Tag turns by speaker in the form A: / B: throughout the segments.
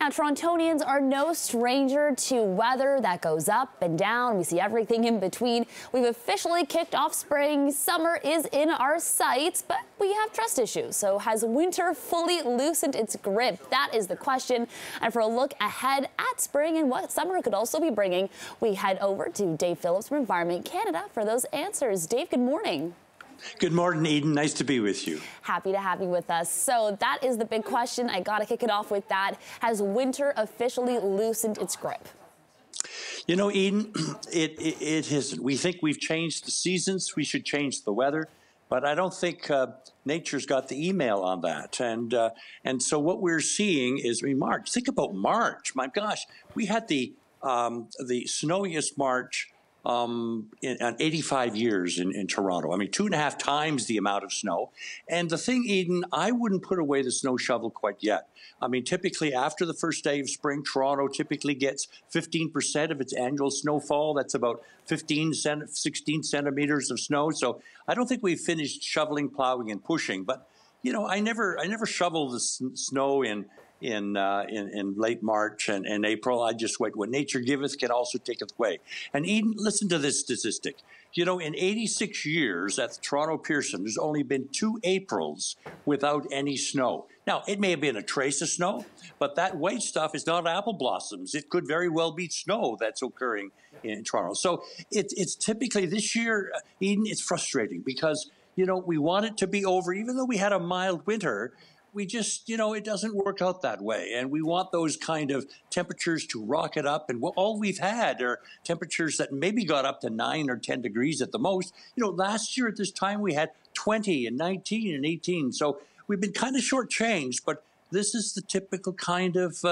A: Now, Torontonians are no stranger to weather that goes up and down. We see everything in between. We've officially kicked off spring. Summer is in our sights, but we have trust issues. So has winter fully loosened its grip? That is the question. And for a look ahead at spring and what summer could also be bringing, we head over to Dave Phillips from Environment Canada for those answers. Dave, good morning.
B: Good morning, Eden. Nice to be with you.
A: Happy to have you with us. So that is the big question. I got to kick it off with that. Has winter officially loosened its grip?
B: You know, Eden, it isn't. We think we've changed the seasons. We should change the weather. But I don't think nature's got the email on that. And so what we're seeing is, March. Think about March. My gosh, we had the snowiest March in 85 years in Toronto. I mean, 2.5 times the amount of snow. And the thing, Eden, I wouldn't put away the snow shovel quite yet. I mean, typically after the first day of spring, Toronto typically gets 15% of its annual snowfall. That's about 16 centimeters of snow. So I don't think we've finished shoveling, plowing, and pushing. But, you know, I never shovel the snow in late March and April. I just wait. What nature giveth can also taketh away. And Eden, listen to this statistic. You know, in 86 years at the Toronto Pearson, there's only been 2 Aprils without any snow. Now, it may have been a trace of snow, but that white stuff is not apple blossoms. It could very well be snow that's occurring in Toronto. So it's typically this year, Eden, it's frustrating because, you know, we want it to be over, even though we had a mild winter. We just, you know, it doesn't work out that way. And we want those kind of temperatures to rocket up. And all we've had are temperatures that maybe got up to 9 or 10 degrees at the most. You know, last year at this time, we had 20 and 19 and 18. So we've been kind of shortchanged. But this is the typical kind of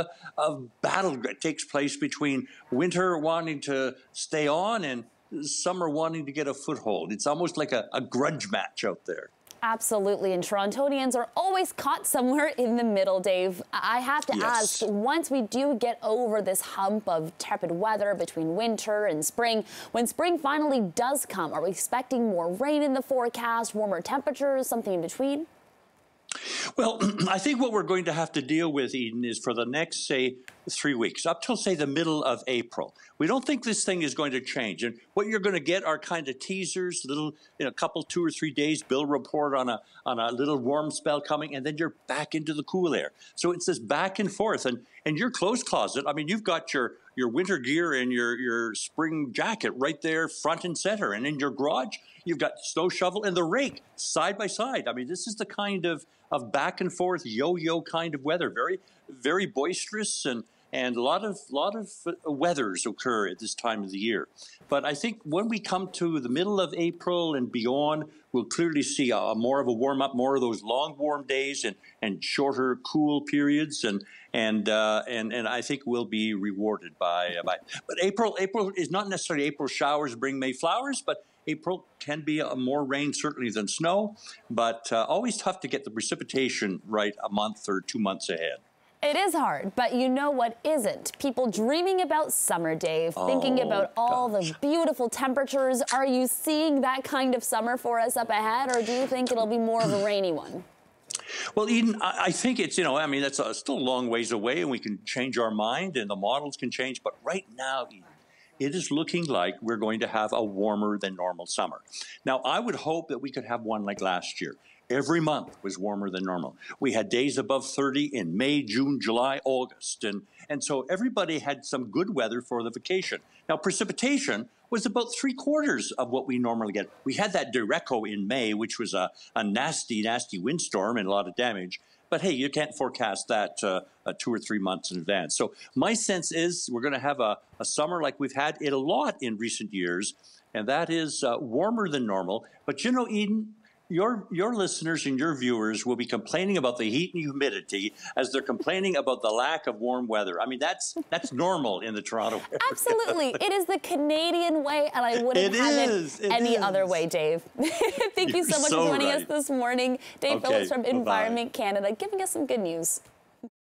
B: battle that takes place between winter wanting to stay on and summer wanting to get a foothold. It's almost like a grudge match out there.
A: Absolutely, and Torontonians are always caught somewhere in the middle, Dave. I have to ask, once we do get over this hump of tepid weather between winter and spring, when spring finally does come, are we expecting more rain in the forecast, warmer temperatures, something in between?
B: Well, I think what we're going to have to deal with, Eden, is for the next, say, 3 weeks, up till, say, the middle of April. We don't think this thing is going to change. And what you're going to get are kind of teasers, little, in a couple, 2 or 3 days, Bill report on a little warm spell coming, and then you're back into the cool air. So it's this back and forth. And your clothes closet, I mean, you've got your winter gear and your spring jacket right there front and center. And in your garage, you've got the snow shovel and the rake side by side. I mean, this is the kind of back and forth yo-yo kind of weather, very, very boisterous, and a lot of weathers occur at this time of the year. But I think when we come to the middle of April and beyond, we'll clearly see more of a warm up, more of those long warm days and shorter cool periods, and I think we'll be rewarded by. But April is not necessarily April showers bring May flowers, but April can be more rain certainly than snow, but always tough to get the precipitation right a month or 2 months ahead.
A: It is hard, but you know what isn't? People dreaming about summer, Dave, thinking about all the beautiful temperatures. Are you seeing that kind of summer for us up ahead, or do you think it'll be more of a rainy one?
B: Well, Eden, I think it's, you know, I mean, that's still a long ways away, and we can change our mind, and the models can change, but right now, Eden, it is looking like we're going to have a warmer than normal summer. Now, I would hope that we could have one like last year. Every month was warmer than normal. We had days above 30 in May, June, July, August. And so everybody had some good weather for the vacation. Now, precipitation was about 3/4 of what we normally get. We had that derecho in May, which was a nasty, nasty windstorm and a lot of damage. But hey, you can't forecast that 2 or 3 months in advance. So my sense is we're going to have a summer like we've had it a lot in recent years, and that is warmer than normal. But you know, Eden, your listeners and your viewers will be complaining about the heat and humidity as they're complaining about the lack of warm weather. I mean, that's normal in the Toronto area.
A: Absolutely. It is the Canadian way, and I wouldn't have it any other way, Dave. Thank you so much for joining us this morning. Dave Phillips from Environment Canada, giving us some good news.